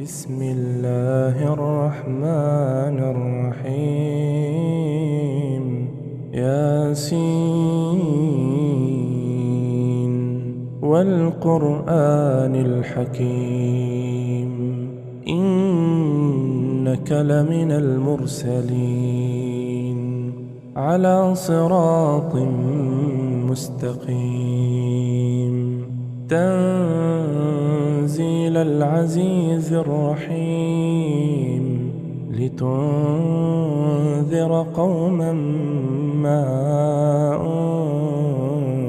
بسم الله الرحمن الرحيم ياسين والقرآن الحكيم إنك لمن المرسلين على صراط مستقيم تنزيل العزيز الرحيم لتنذر قوما ما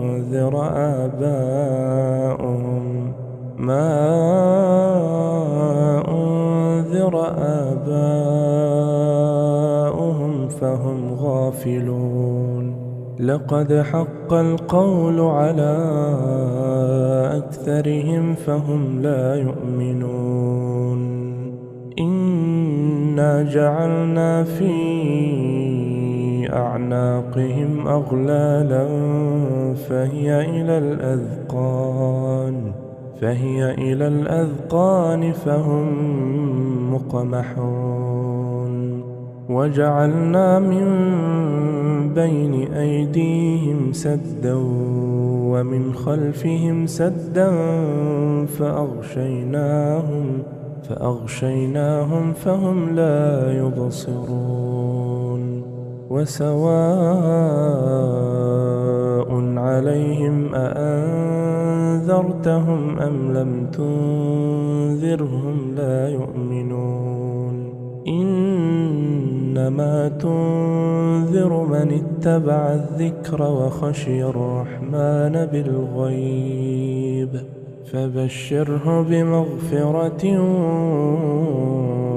أنذر آباؤهم فهم غافلون لقد حق القول على أكثرهم فهم لا يؤمنون إنا جعلنا في أعناقهم أغلالا فهي إلى الأذقان فهم مقمحون وجعلنا من بين أيديهم سدا ومن خلفهم سدا فأغشيناهم فهم لا يبصرون وسواء عليهم أأنذرتهم أم لم تنذرهم لا يؤمنون إنما تنذر من اتبع الذكر وخشي الرحمن بالغيب فبشره بمغفرة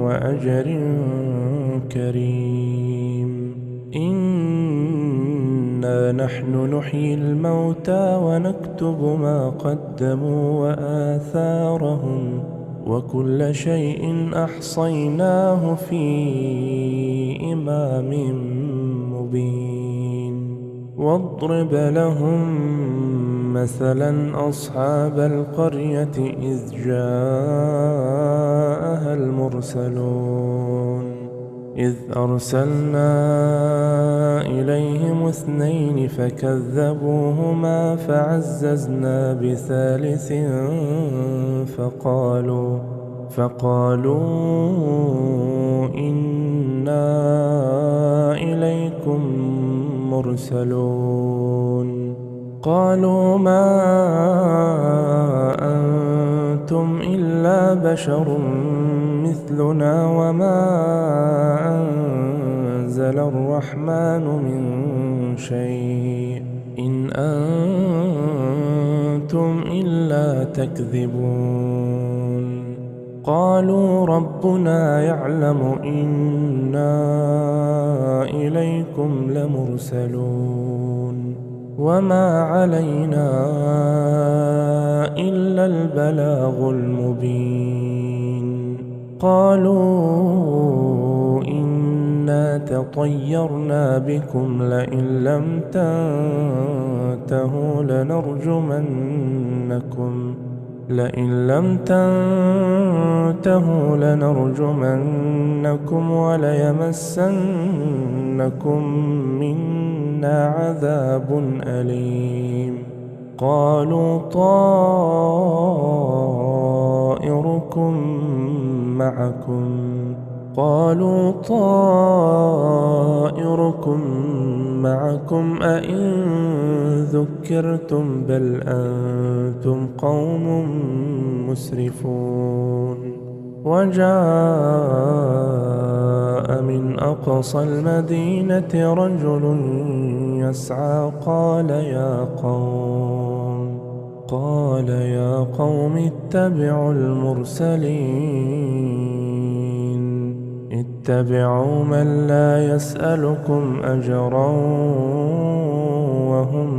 وأجر كريم إنا نحن نحيي الموتى ونكتب ما قدموا وآثارهم وكل شيء أحصيناه في إمام مبين واضرب لهم مثلا أصحاب القرية إذ جاءها المرسلون إذ أرسلنا إليهم 2 فكذبوهما فعززنا بثالث فقالوا إنا إليكم مرسلون قالوا ما أنتم إلا بشر مثلنا وما أنزل الرحمن من شيء إن أنتم إلا تكذبون قالوا ربنا يعلم إنا إليكم لمرسلون وما علينا إلا البلاغ المبين قالوا إنا تطيرنا بكم لئن لم تنتهوا لنرجمنكم وليمسنكم منا عذاب أليم قالوا طائركم معكم أئن ذكرتم بل أنتم قوم مسرفون وجاء من أقصى المدينة رجل يسعى قال يا قوم اتبعوا المرسلين اتبعوا من لا يسألكم أجرا وهم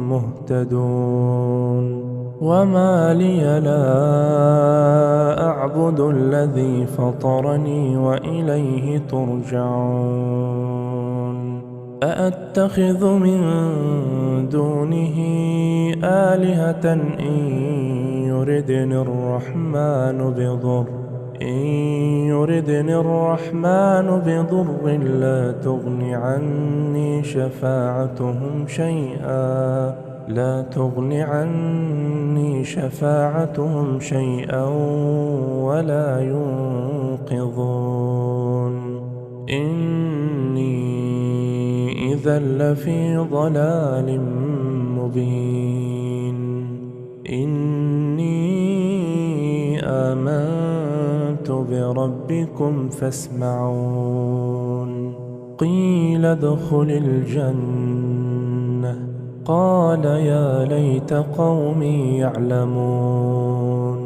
مهتدون وما لي لا أعبد الذي فطرني وإليه ترجعون أأتخذ من دونه آلهة إن يردني الرحمن بضر إن يردني الرحمن بضر لا تغن عني شفاعتهم شيئا ولا ينقذون. إني إذا لفي ضلال مبين. إني آمنت بربكم فاسمعون. قيل ادخل الجنة قال يا ليت قومي يعلمون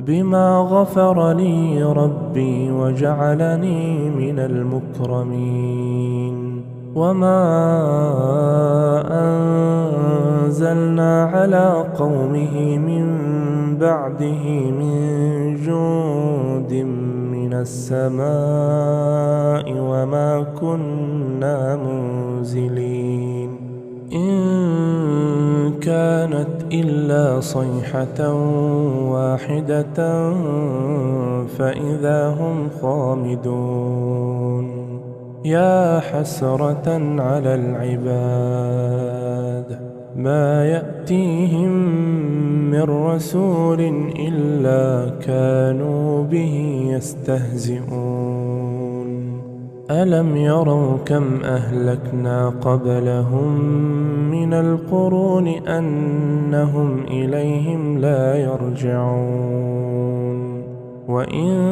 بما غفر لي ربي وجعلني من المكرمين. وما أنزلنا على قومه من بعده من جند من السماء وما كنا منزلين. إن كانت إلا صيحة واحدة فإذا هم خامدون. يا حسرة على العباد ما يأتيهم من رسول إلا كانوا به يستهزئون. ألم يروا كم أهلكنا قبلهم من القرون أنهم إليهم لا يرجعون. وإن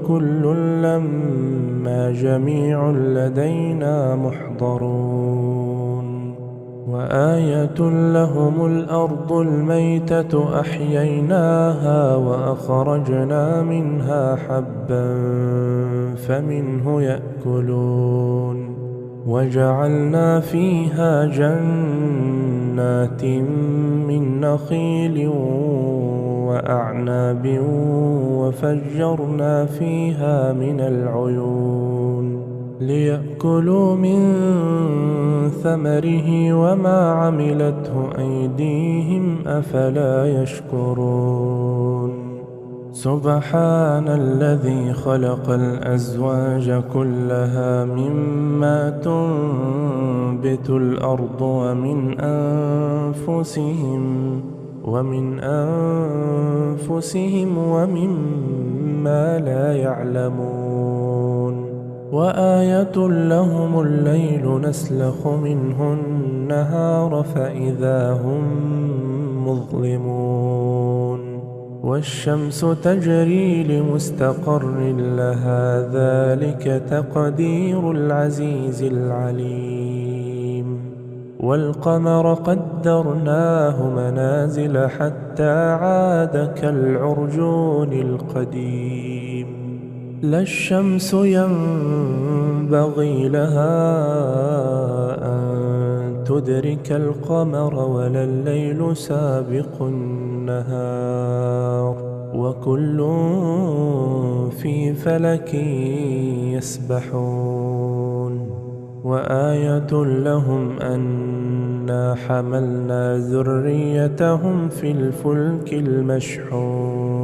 كل لما جميع لدينا محضرون. وآية لهم الأرض الميتة أحييناها وأخرجنا منها حبا فمنه يأكلون. وجعلنا فيها جنات من نخيل وأعناب وفجرنا فيها من العيون ليأكلوا من ثمره وما عملته أيديهم أفلا يشكرون. سبحان الذي خلق الأزواج كلها مما تنبت الأرض ومن أنفسهم ومما لا يعلمون. وآية لهم الليل نسلخ منه النهار فإذا هم مظلمون. والشمس تجري لمستقر لها ذلك تقدير العزيز العليم. والقمر قدرناه منازل حتى عاد كالعرجون القديم. لا الشمس ينبغي لها أن تدرك القمر ولا الليل سابق النهار وكل في فلك يسبحون. وآية لهم أنا حملنا ذريتهم في الفلك المشحون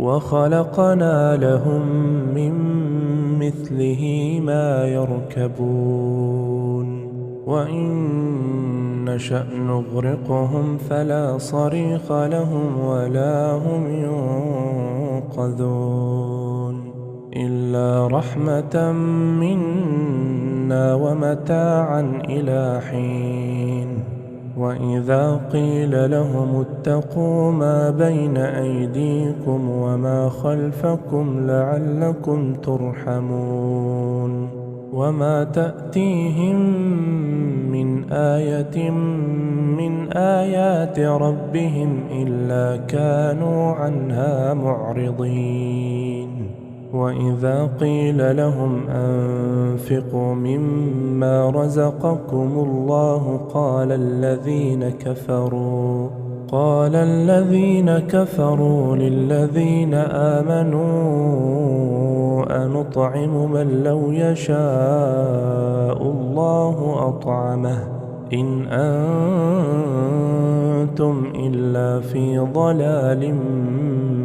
وخلقنا لهم من مثله ما يركبون. وإن نشأ نغرقهم فلا صريخ لهم ولا هم ينقذون إلا رحمة منا ومتاعا إلى حين. وإذا قيل لهم اتقوا ما بين أيديكم وما خلفكم لعلكم ترحمون. وما تأتيهم من آية من آيات ربهم إلا كانوا عنها معرضين. وإذا قيل لهم أنفقوا مما رزقكم الله قال الذين كفروا للذين آمنوا أنطعم من لو يشاء الله أطعمه إن أنتم إلا في ضلال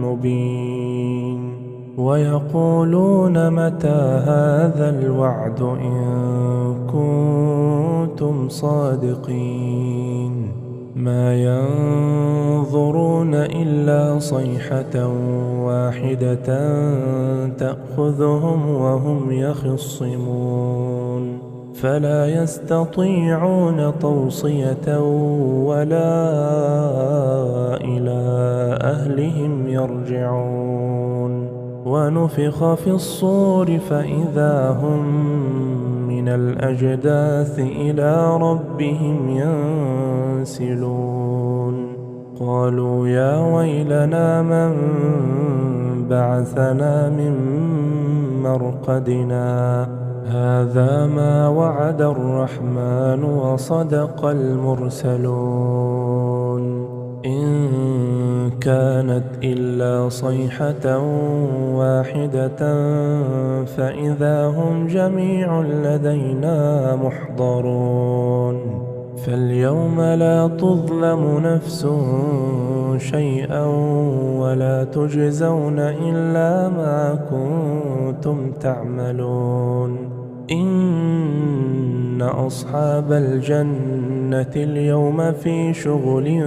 مبين ويقولون متى هذا الوعد إن كنتم صادقين ما ينظرون إلا صيحة واحدة تأخذهم وهم يخصمون فلا يستطيعون توصية ولا إلى أهلهم يرجعون ونفخ في الصور فإذا هم من الأجداث إلى ربهم ينسلون قالوا يا ويلنا من بعثنا من مرقدنا هذا ما وعد الرحمن وصدق المرسلون إن كانت إلا صيحة واحدة فإذا هم جميع لدينا محضرون فاليوم لا تظلم نفس شيئا ولا تجزون إلا ما كنتم تعملون إن أصحاب الجنة اليوم في شغل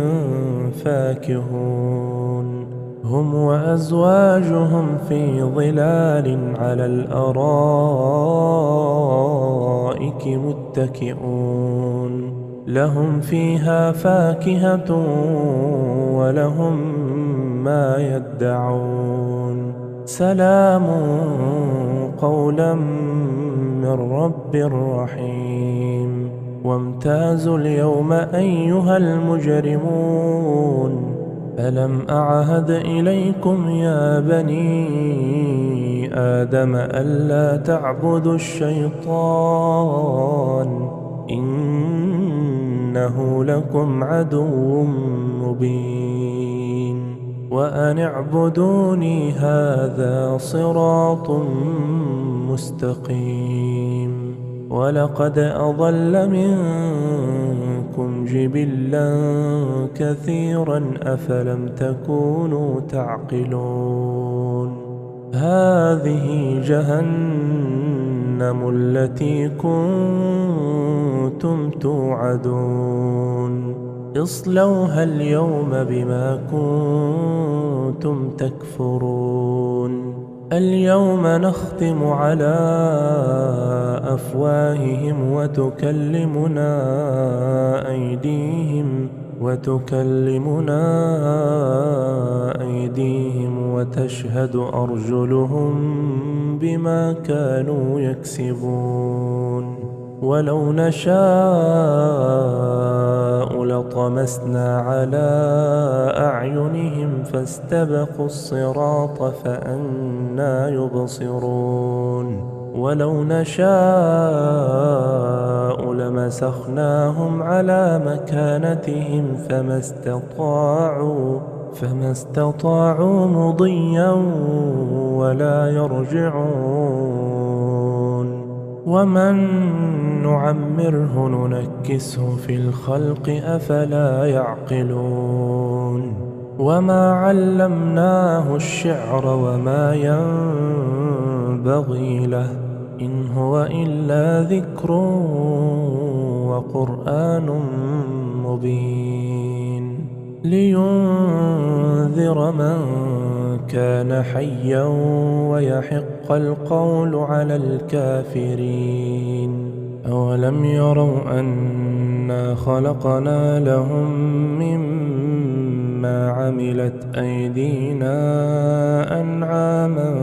فاكهون هم وأزواجهم في ظلال على الأرائك متكئون لهم فيها فاكهة ولهم ما يدعون سلام قولا من رب رحيم وامتازوا اليوم أيها المجرمون ألم أعهد إليكم يا بني آدم ألا تعبدوا الشيطان إنه لكم عدو مبين وأن اعبدوني هذا صراط مستقيم ولقد أضل منكم جبلا كثيرا أفلم تكونوا تعقلون هذه جهنم التي كنتم توعدون اصلوها اليوم بما كنتم تكفرون اليوم نختم على أفواههم وتكلمنا أيديهم وتشهد أرجلهم بما كانوا يكسبون ولو نشاء لطمسنا على أعينهم فاستبقوا الصراط فأنى يبصرون ولو نشاء لمسخناهم على مكانتهم فما استطاعوا مضيا ولا يرجعون ومن نعمره ننكسه في الخلق أفلا يعقلون وما علمناه الشعر وما ينبغي له إن هو إلا ذكر وقرآن مبين لينذر من كان حيا ويحق القول على الكافرين أولم يروا أنا خلقنا لهم مما عملت أيدينا أنعاما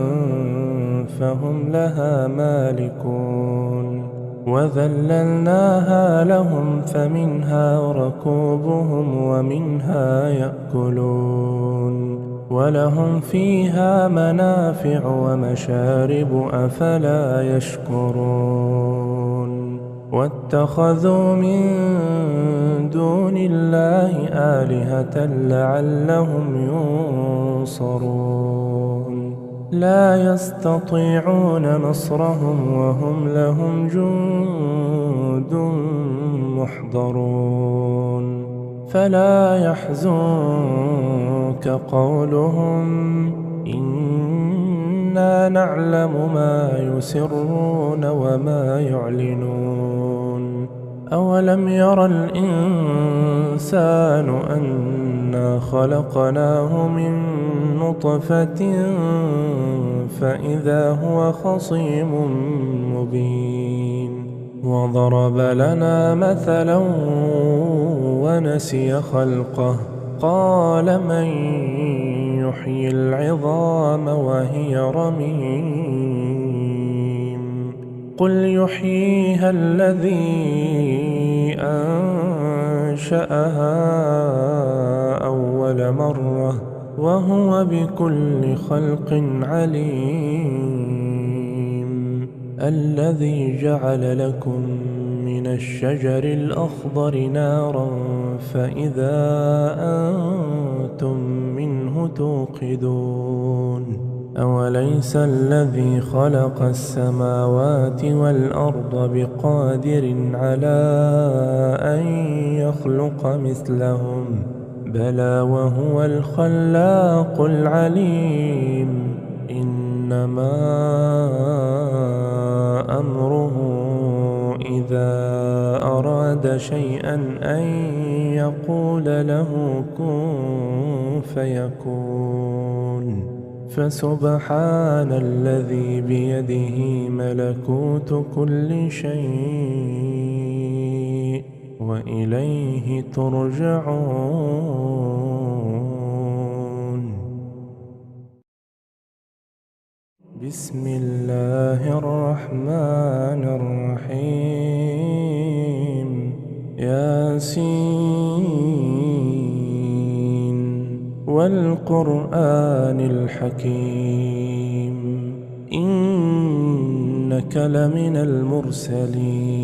فهم لها مالكون وذللناها لهم فمنها ركوبهم ومنها يأكلون ولهم فيها منافع ومشارب أفلا يشكرون واتخذوا من دون الله آلهة لعلهم ينصرون لا يستطيعون نصرهم وهم لهم جند محضرون فلا يحزنك قولهم إنا نعلم ما يسرون وما يعلنون أولم ير الإنسان أنا خلقناه من نطفة فإذا هو خصيم مبين وضرب لنا مثلا ونسي خلقه قال من يحيي العظام وهي رميم قل يحييها الذي أنشأها أول مرة وهو بكل خلق عليم الذي جعل لكم من الشجر الأخضر نارا فإذا أنتم منه توقدون أوليس الذي خلق السماوات والأرض بقادر على أن يخلق مثلهم بلى وهو الخلاق العليم إنما أمره إذا أراد شيئا أن يقول له كن فيكون فسبحان الذي بيده ملكوت كل شيء وإليه ترجعون بسم الله الرحمن الرحيم ياسين والقرآن الحكيم إنك لمن المرسلين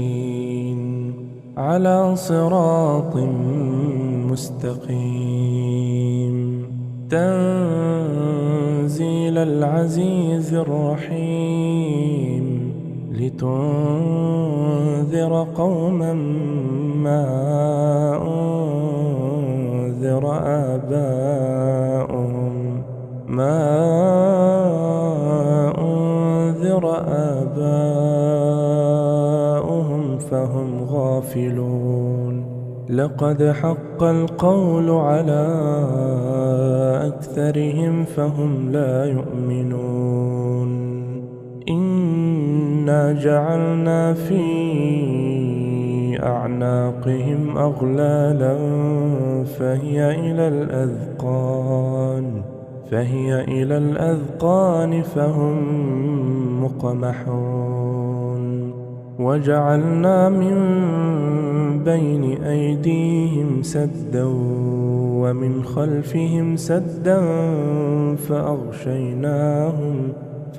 على صراط مستقيم تنزيل العزيز الرحيم لتنذر قوما ما أنذر آباؤهم فهم غافلون لقد حق القول على أكثرهم فهم لا يؤمنون إنا جعلنا في أعناقهم أغلالا فهي إلى الأذقان فهم مقمحون وجعلنا من بين أيديهم سدا ومن خلفهم سدا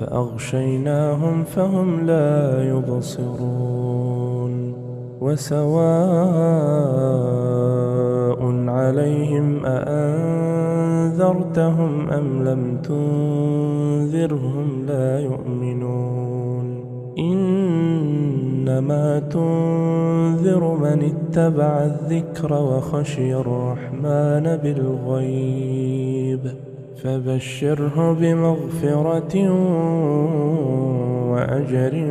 فأغشيناهم فهم لا يبصرون وسواء عليهم أأنذرتهم أم لم تنذرهم لا يؤمنون إنما تنذر من اتبع الذكر وخشي الرحمن بالغيب فبشره بمغفرة وأجر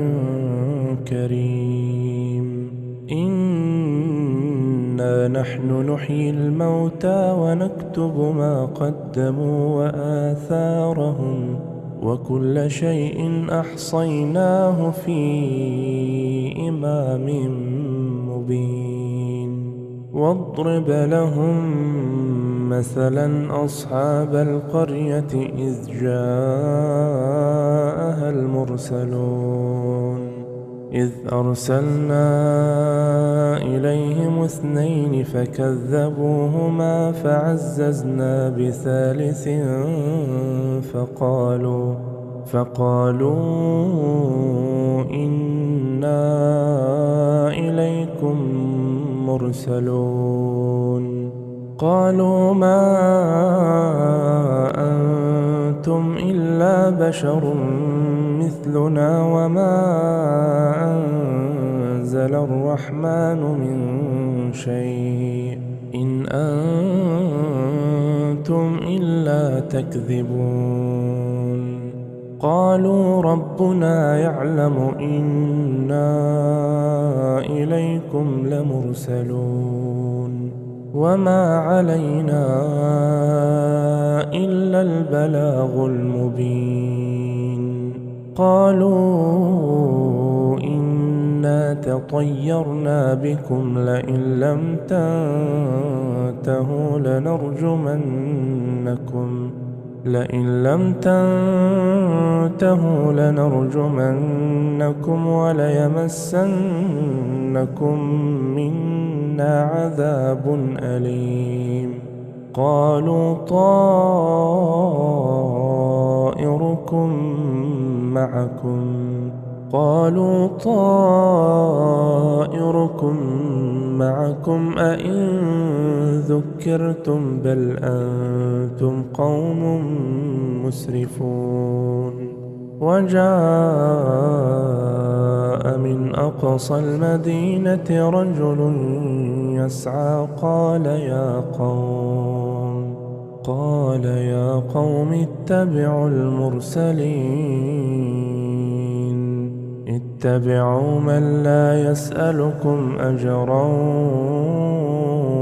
كريم إنا نحن نحيي الموتى ونكتب ما قدموا وآثارهم وكل شيء أحصيناه في إمام مبين واضرب لهم مثلا أصحاب القرية إذ جاءها المرسلون إذ أرسلنا إليهم 2 فكذبوهما فعززنا بثالث فقالوا إنا إليكم مرسلون قالوا ما أنتم إلا بشر مثلنا وما أنزل الرحمن من شيء إن أنتم إلا تكذبون قالوا ربنا يعلم إنا إليكم لمرسلون وما علينا إلا البلاغ المبين قالوا إنا تطيرنا بكم لئن لم تنتهوا لنرجمنكم وليمسنكم منا عذاب أليم قالوا طائركم معكم أئن ذكرتم بل أنتم قوم مسرفون وجاء من أقصى المدينة رجل يسعى قال يا قوم اتبعوا اتبعوا من لا يسألكم أجرا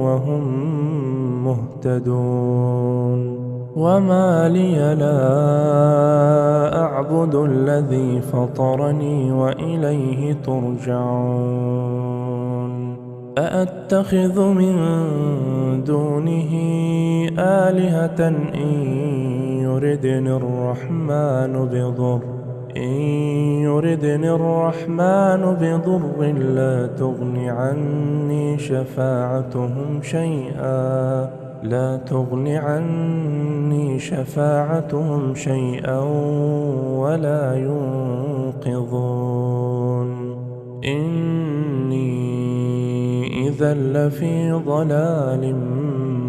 وهم مهتدون وما لي لا أعبد الذي فطرني وإليه ترجعون أأتخذ من دونه آلهة إن يردني الرحمن بضر لا تغن عني شفاعتهم شيئا ولا ينقذون إني إذا لفي ضلال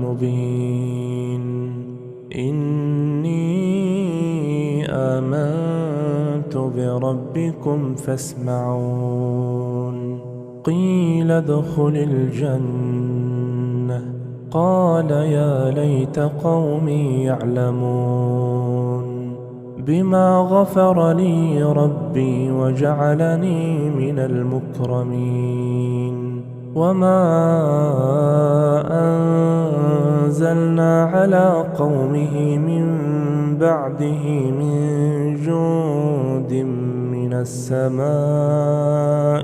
مبين إني آمنت بربكم فاسمعون قيل ادخل الجنة قال يا ليت قومي يعلمون بما غفر لي ربي وجعلني من المكرمين وما أنزلنا على قومه من بعده من جند من السماء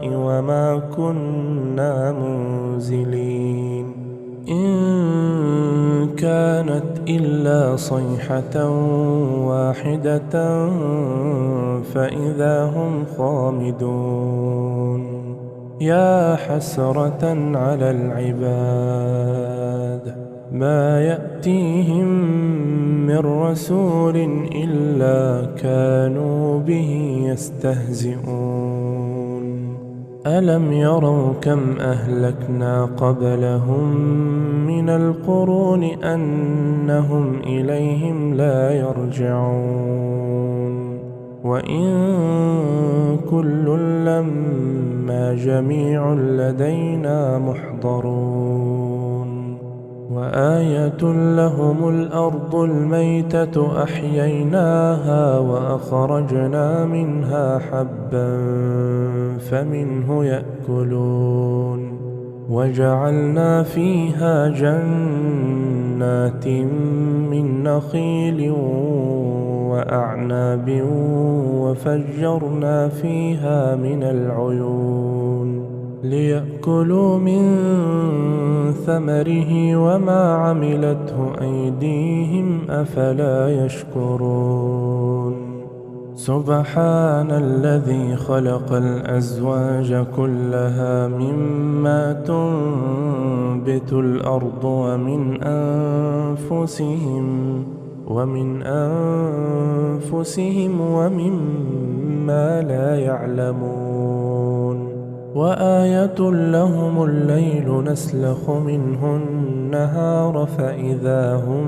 وما كنا منزلين إن كانت إلا صيحة واحدة فإذا هم خامدون يا حسرة على العباد ما يأتيهم من رسول إلا كانوا به يستهزئون ألم يروا كم أهلكنا قبلهم من القرون أنهم إليهم لا يرجعون وإن كل لما جميع لدينا محضرون وآية لهم الأرض الميتة أحييناها وأخرجنا منها حبا فمنه يأكلون وجعلنا فيها جنات من نخيل وأعناب وفجرنا فيها من العيون ليأكلوا من ثمره وما عملته أيديهم أفلا يشكرون سبحان الذي خلق الأزواج كلها مما تنبت الأرض ومن أنفسهم ومما لا يعلمون وآية لهم الليل نسلخ منه النهار فإذا هم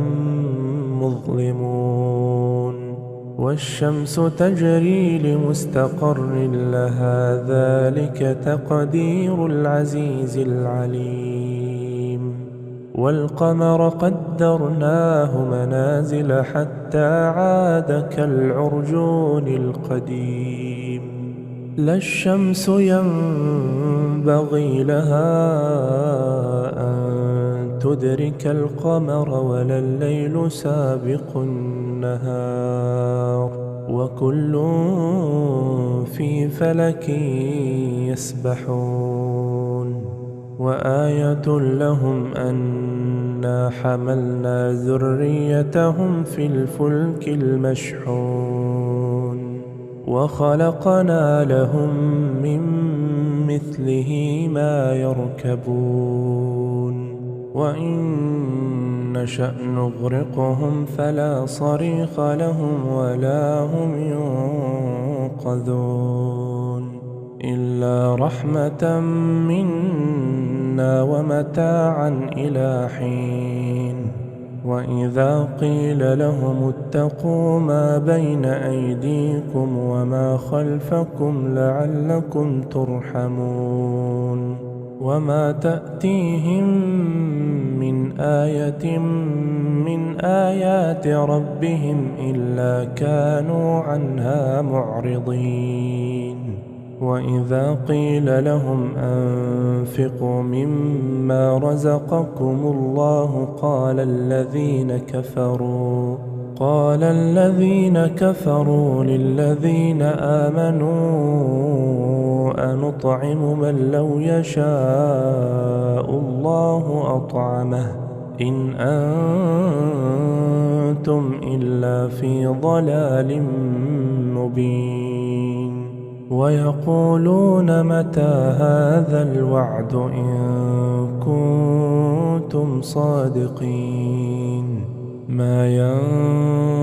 مظلمون والشمس تجري لمستقر لها ذلك تقدير العزيز العليم والقمر قدرناه منازل حتى عاد كالعرجون القديم لا الشمس ينبغي لها أن تدرك القمر ولا الليل سابق النهار وكل في فلك يسبحون وآية لهم أنا حملنا ذريتهم في الفلك المشحون وخلقنا لهم من مثله ما يركبون وإن نشأ نغرقهم فلا صريخ لهم ولا هم ينقذون إلا رحمة منا ومتاعا إلى حين وإذا قيل لهم اتقوا ما بين أيديكم وما خلفكم لعلكم ترحمون وما تأتيهم من آية من آيات ربهم إلا كانوا عنها معرضين وإذا قيل لهم أنفقوا مما رزقكم الله قال الذين كفروا للذين آمنوا أنطعم من لو يشاء الله أطعمه إن أنتم إلا في ضلال مبين ويقولون متى هذا الوعد إن كنتم صادقين ما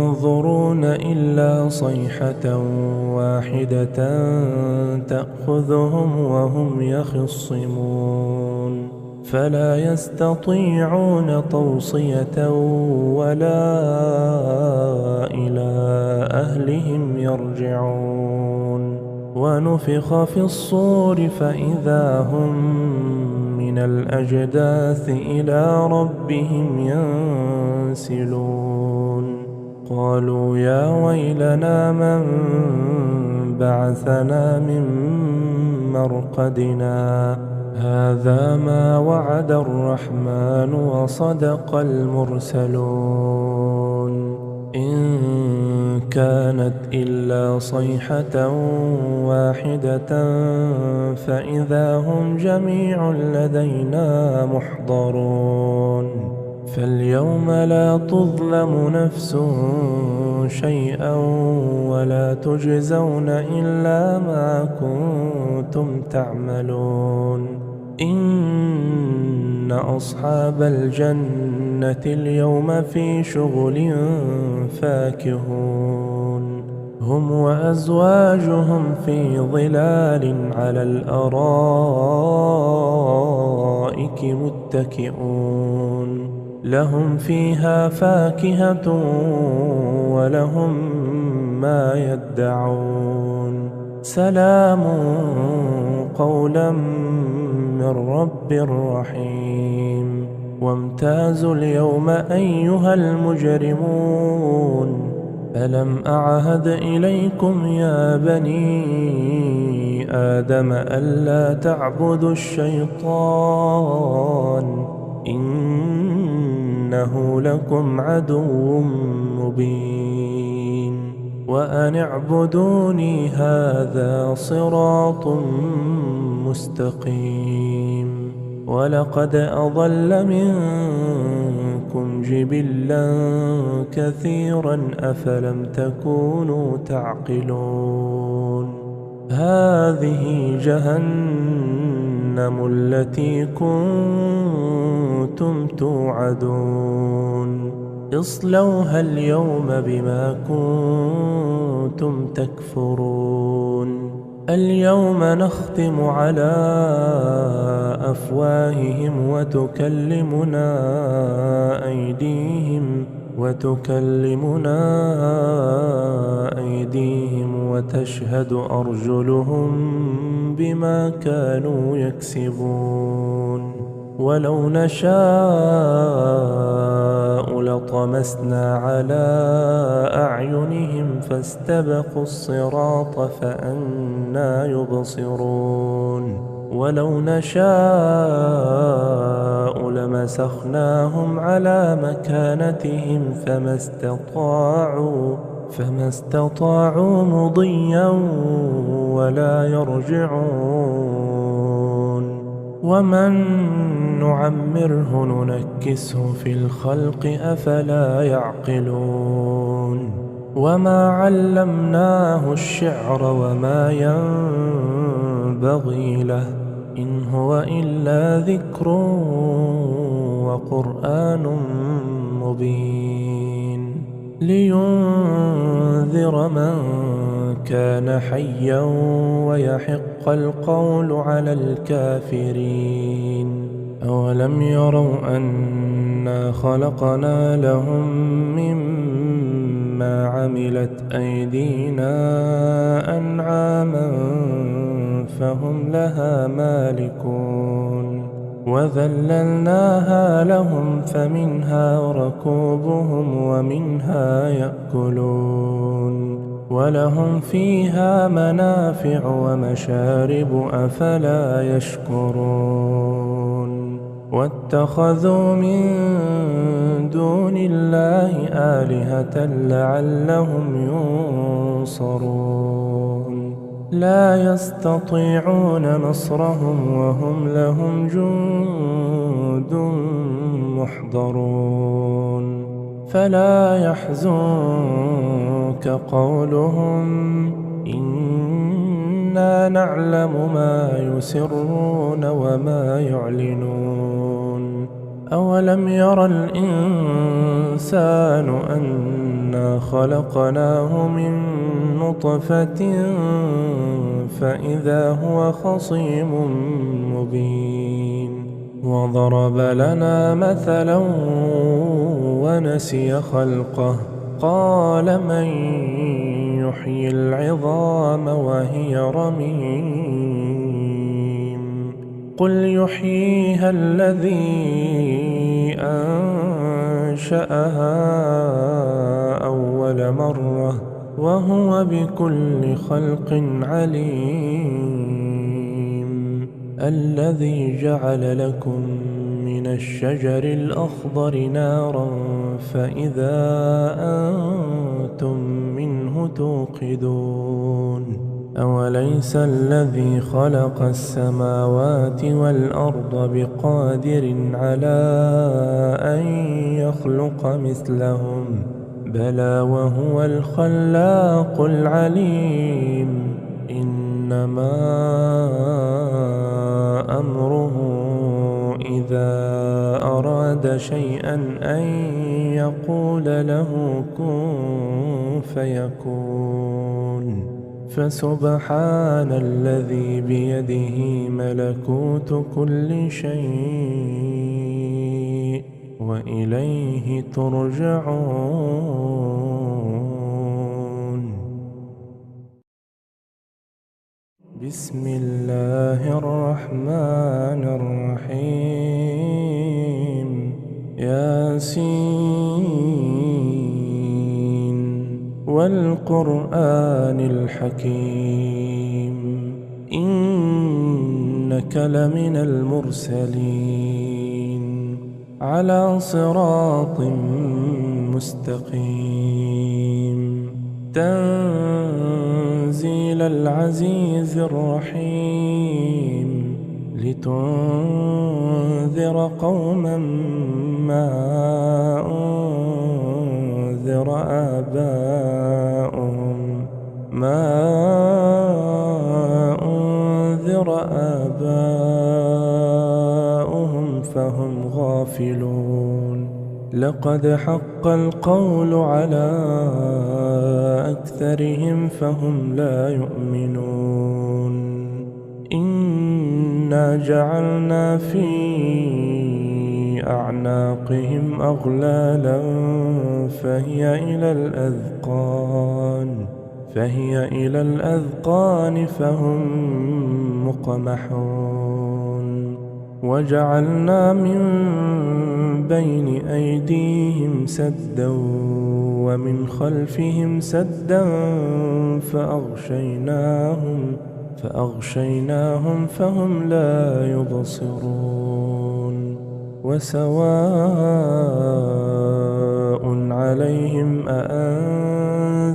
ينظرون إلا صيحة واحدة تأخذهم وهم يخصمون فلا يستطيعون توصية ولا إلى أهلهم يرجعون ونفخ في الصور فإذا هم من الأجداث إلى ربهم ينسلون قالوا يا ويلنا من بعثنا من مرقدنا هذا ما وعد الرحمن وصدق المرسلون إن كانت إلا صيحة واحدة فإذا هم جميع لدينا محضرون فاليوم لا تظلم نفس شيئا ولا تجزون إلا ما كنتم تعملون إن أصحاب الجنة اليوم في شغل فاكهون هم وأزواجهم في ظلال على الأرائك متكئون لهم فيها فاكهة ولهم ما يدعون سلام قولا من رب رحيم وامتازوا اليوم أيها المجرمون ألم أعهد إليكم يا بني آدم ألا تعبدوا الشيطان إنه لكم عدو مبين وأن اعبدوني هذا صراط مستقيم ولقد أضل منكم جبلا كثيرا أفلم تكونوا تعقلون هذه جهنم التي كنتم توعدون اصلوها اليوم بما كنتم تكفرون اليوم نختم على أفواههم وتكلمنا أيديهم وتكلمنا أيديهم وتشهد أرجلهم بما كانوا يكسبون ولو نشاء لطمسنا على أعينهم فاستبقوا الصراط فأنى يبصرون ولو نشاء لمسخناهم على مكانتهم فما استطاعوا مضيا ولا يرجعون ومن نعمره ننكسه في الخلق أفلا يعقلون وما علمناه الشعر وما ينبغي له إن هو إلا ذكر وقرآن مبين لينذر من كان حيا ويحق القول على الكافرين أولم يروا أنا خلقنا لهم مما عملت أيدينا أنعاما فهم لها مالكون وذللناها لهم فمنها ركوبهم ومنها يأكلون ولهم فيها منافع ومشارب أفلا يشكرون واتخذوا من دون الله آلهة لعلهم ينصرون لا يستطيعون نصرهم وهم لهم جند محضرون فلا يحزنك قولهم إنا نعلم ما يسرون وما يعلنون أولم ير الإنسان أنا خلقناه من نطفة فإذا هو خصيم مبين وضرب لنا مثلا ونسي خلقه قال من يحيي العظام وهي رميم قل يحييها الذي أنشأها أول مرة وهو بكل خلق عليم الذي جعل لكم من الشجر الأخضر نارا فإذا أنتم منه توقدون أوليس الذي خلق السماوات والأرض بقادر على أن يخلق مثلهم بلى وهو الخلاق العليم إنما أمره إذا أراد شيئا أن يقول له كن فيكون فسبحان الذي بيده ملكوت كل شيء وإليه ترجعون بسم الله الرحمن الرحيم ياسين والقرآن الحكيم إنك لمن المرسلين على صراط مستقيم تنزيل العزيز الرحيم لتنذر قوما ما أنذر آباؤهم فهم غافلون لقد حق القول على أكثرهم فهم لا يؤمنون إنا جعلنا في أعناقهم أغلالا فهي إلى الأذقان فهم مقمحون وجعلنا من بين أيديهم سدا ومن خلفهم سدا فأغشيناهم فهم لا يبصرون وسواء عليهم أأنذرتهم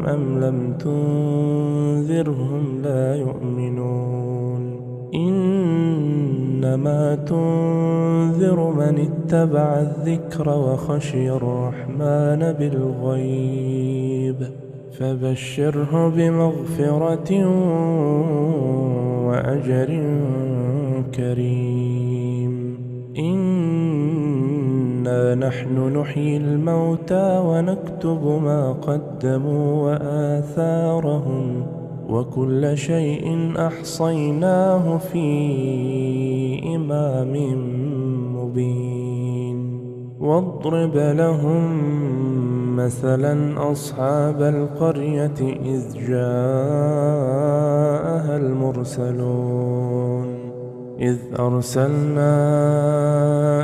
أم لم تنذرهم لا يؤمنون إنما تنذر من اتبع الذكر وخشي الرحمن بالغيب فبشره بمغفرة وأجر كريم إنا نحن نحيي الموتى ونكتب ما قدموا وآثارهم وكل شيء أحصيناه في إمام مبين واضرب لهم مثلا أصحاب القرية إذ جاءها المرسلون إذ أرسلنا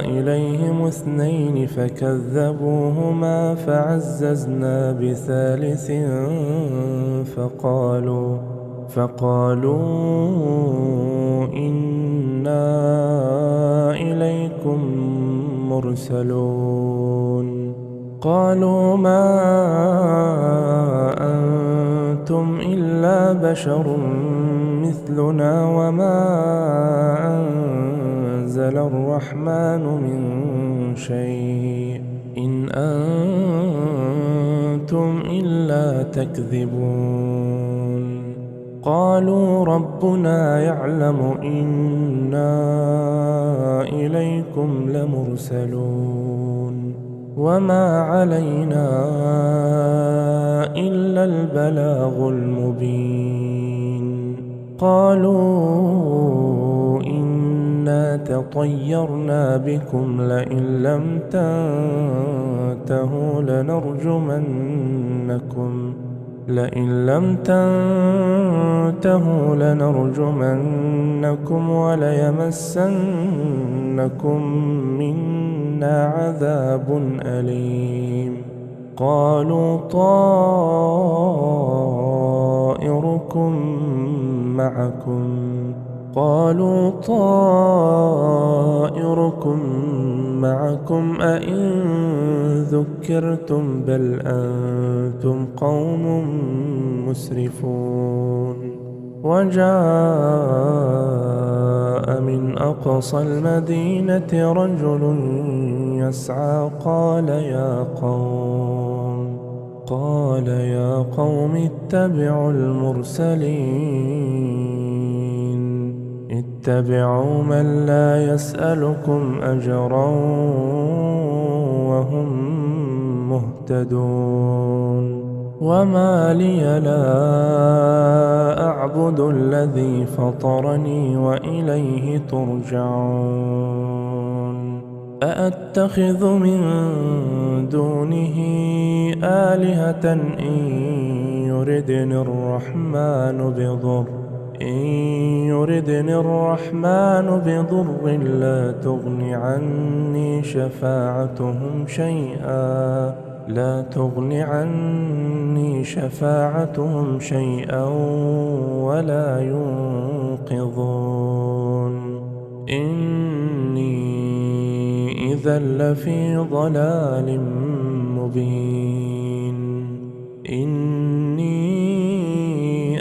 إليهم 2 فكذبوهما فعززنا بثالث فقالوا إنا إليكم مرسلون قالوا ما أنتم إلا بشر مثلنا وما أنزل الرحمن من شيء إن أنتم إلا تكذبون قالوا ربنا يعلم إنا إليكم لمرسلون وما علينا إلا البلاغ المبين قالوا إنا تطيرنا بكم لئن لم تنتهوا لنرجمنكم وليمسنكم منا عذاب أليم قالوا طائركم معكم أئن ذكرتم بل أنتم قوم مسرفون وجاء من أقصى المدينة رجل يسعى قال يا قوم اتبعوا اتبعوا من لا يسألكم أجرا وهم مهتدون وما لي لا أعبد الذي فطرني وإليه ترجعون أأتخذ من دونه آلهة إن يردني الرحمن بضر لا تغن عني شفاعتهم شيئا ولا ينقذون إني إذا لفي ضلال مبين إني